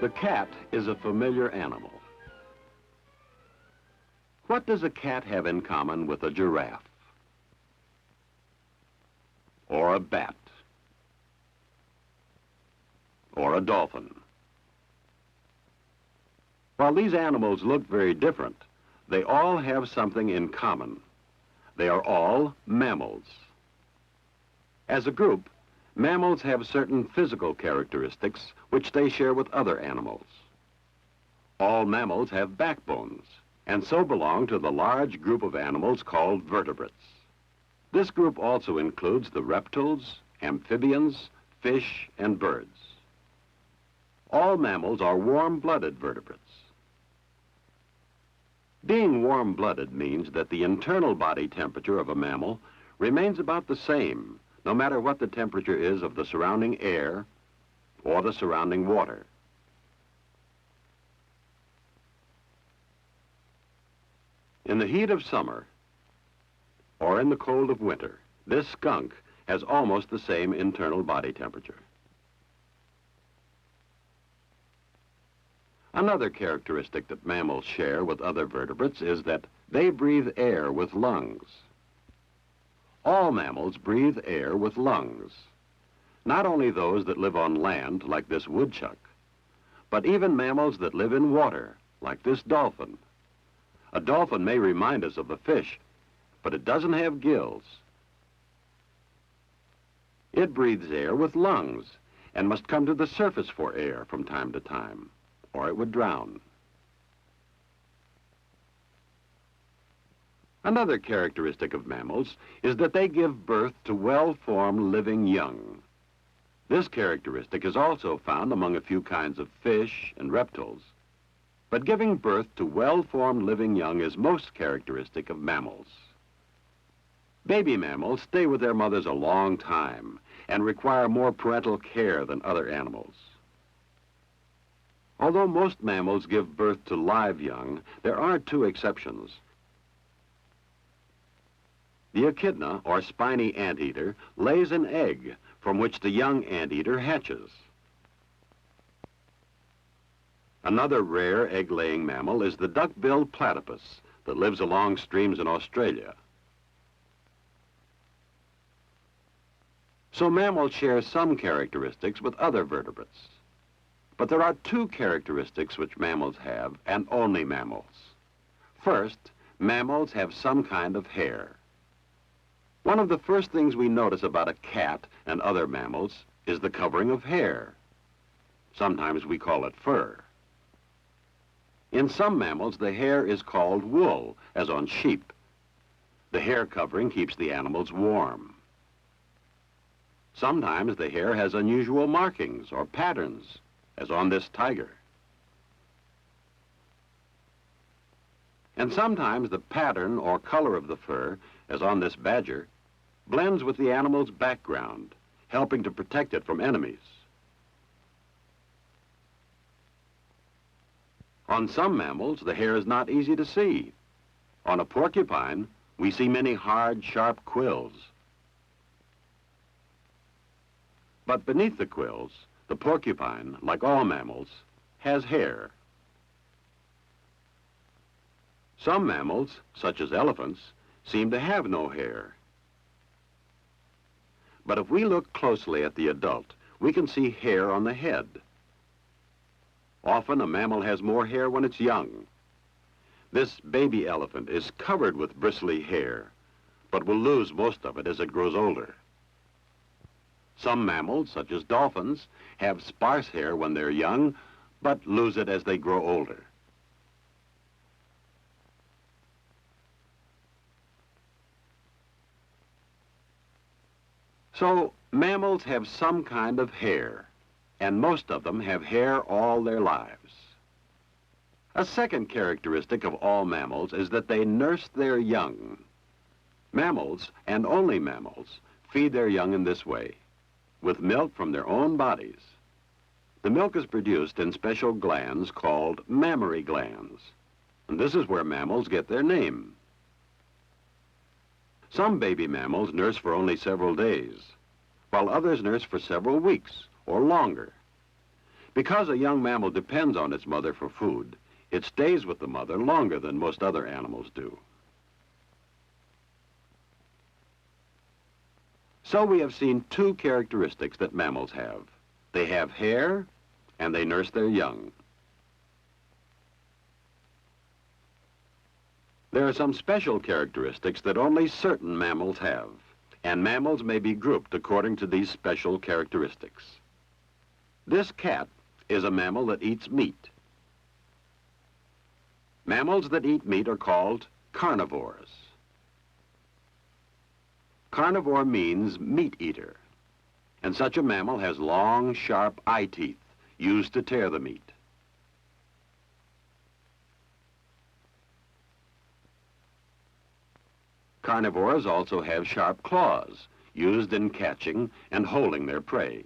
The cat is a familiar animal. What does a cat have in common with a giraffe? Or a bat? Or a dolphin? While these animals look very different, they all have something in common. They are all mammals. As a group, mammals have certain physical characteristics which they share with other animals. All mammals have backbones, and so belong to the large group of animals called vertebrates. This group also includes the reptiles, amphibians, fish, and birds. All mammals are warm-blooded vertebrates. Being warm-blooded means that the internal body temperature of a mammal remains about the same, no matter what the temperature is of the surrounding air or the surrounding water. In the heat of summer or in the cold of winter, this skunk has almost the same internal body temperature. Another characteristic that mammals share with other vertebrates is that they breathe air with lungs. All mammals breathe air with lungs. Not only those that live on land, like this woodchuck, but even mammals that live in water, like this dolphin. A dolphin may remind us of a fish, but it doesn't have gills. It breathes air with lungs and must come to the surface for air from time to time, or it would drown. Another characteristic of mammals is that they give birth to well-formed living young. This characteristic is also found among a few kinds of fish and reptiles, but giving birth to well-formed living young is most characteristic of mammals. Baby mammals stay with their mothers a long time and require more parental care than other animals. Although most mammals give birth to live young, there are two exceptions. The echidna, or spiny anteater, lays an egg from which the young anteater hatches. Another rare egg-laying mammal is the duck-billed platypus that lives along streams in Australia. So mammals share some characteristics with other vertebrates. But there are two characteristics which mammals have, and only mammals. First, mammals have some kind of hair. One of the first things we notice about a cat and other mammals is the covering of hair. Sometimes we call it fur. In some mammals, the hair is called wool, as on sheep. The hair covering keeps the animals warm. Sometimes the hair has unusual markings or patterns, as on this tiger. And sometimes the pattern or color of the fur, as on this badger, blends with the animal's background, helping to protect it from enemies. On some mammals, the hair is not easy to see. On a porcupine, we see many hard, sharp quills. But beneath the quills, the porcupine, like all mammals, has hair. Some mammals, such as elephants, seem to have no hair. But if we look closely at the adult, we can see hair on the head. Often a mammal has more hair when it's young. This baby elephant is covered with bristly hair, but will lose most of it as it grows older. Some mammals, such as dolphins, have sparse hair when they're young, but lose it as they grow older. So, mammals have some kind of hair, and most of them have hair all their lives. A second characteristic of all mammals is that they nurse their young. Mammals, and only mammals, feed their young in this way, with milk from their own bodies. The milk is produced in special glands called mammary glands, and this is where mammals get their name. Some baby mammals nurse for only several days, while others nurse for several weeks or longer. Because a young mammal depends on its mother for food, it stays with the mother longer than most other animals do. So we have seen two characteristics that mammals have. They have hair, and they nurse their young. There are some special characteristics that only certain mammals have, and mammals may be grouped according to these special characteristics. This cat is a mammal that eats meat. Mammals that eat meat are called carnivores. Carnivore means meat eater, and such a mammal has long, sharp eye teeth used to tear the meat. Carnivores also have sharp claws used in catching and holding their prey.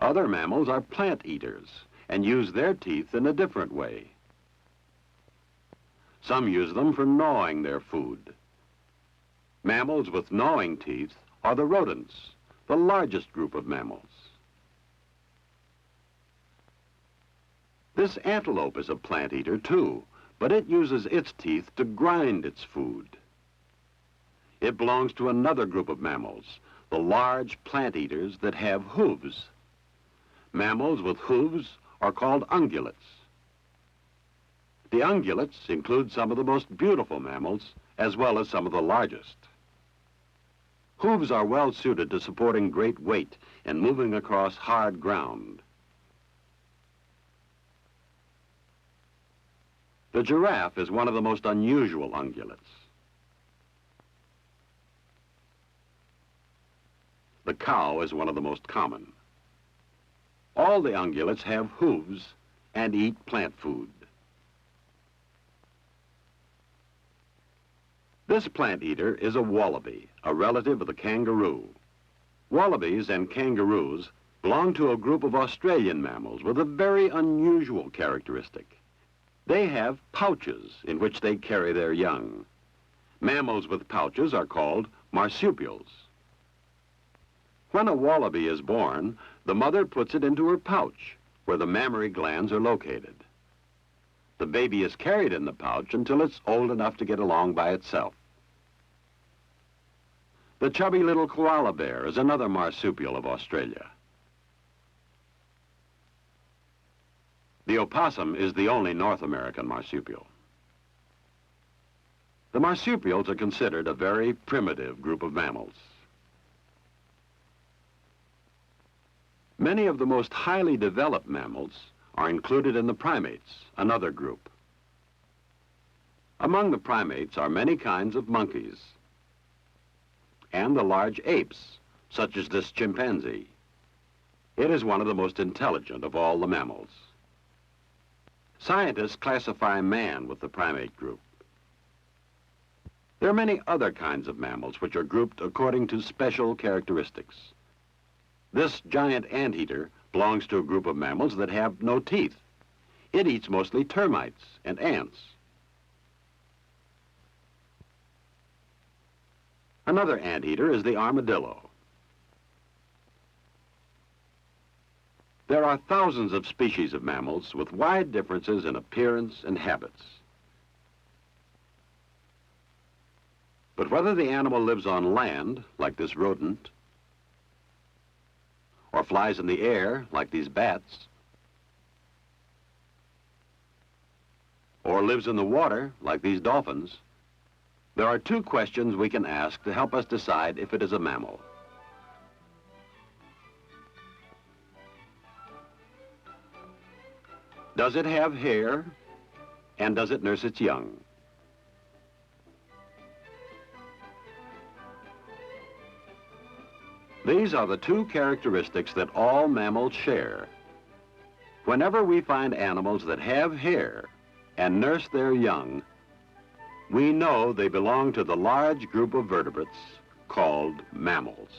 Other mammals are plant eaters and use their teeth in a different way. Some use them for gnawing their food. Mammals with gnawing teeth are the rodents, the largest group of mammals. This antelope is a plant eater too, but it uses its teeth to grind its food. It belongs to another group of mammals, the large plant eaters that have hooves. Mammals with hooves are called ungulates. The ungulates include some of the most beautiful mammals, as well as some of the largest. Hooves are well suited to supporting great weight and moving across hard ground. The giraffe is one of the most unusual ungulates. The cow is one of the most common. All the ungulates have hooves and eat plant food. This plant eater is a wallaby, a relative of the kangaroo. Wallabies and kangaroos belong to a group of Australian mammals with a very unusual characteristic. They have pouches in which they carry their young. Mammals with pouches are called marsupials. When a wallaby is born, the mother puts it into her pouch, where the mammary glands are located. The baby is carried in the pouch until it's old enough to get along by itself. The chubby little koala bear is another marsupial of Australia. The opossum is the only North American marsupial. The marsupials are considered a very primitive group of mammals. Many of the most highly developed mammals are included in the primates, another group. Among the primates are many kinds of monkeys and the large apes, such as this chimpanzee. It is one of the most intelligent of all the mammals. Scientists classify man with the primate group. There are many other kinds of mammals which are grouped according to special characteristics. This giant anteater belongs to a group of mammals that have no teeth. It eats mostly termites and ants. Another anteater is the armadillo. There are thousands of species of mammals with wide differences in appearance and habits. But whether the animal lives on land, like this rodent, or flies in the air, like these bats, or lives in the water, like these dolphins, there are two questions we can ask to help us decide if it is a mammal. Does it have hair, and does it nurse its young? These are the two characteristics that all mammals share. Whenever we find animals that have hair and nurse their young, we know they belong to the large group of vertebrates called mammals.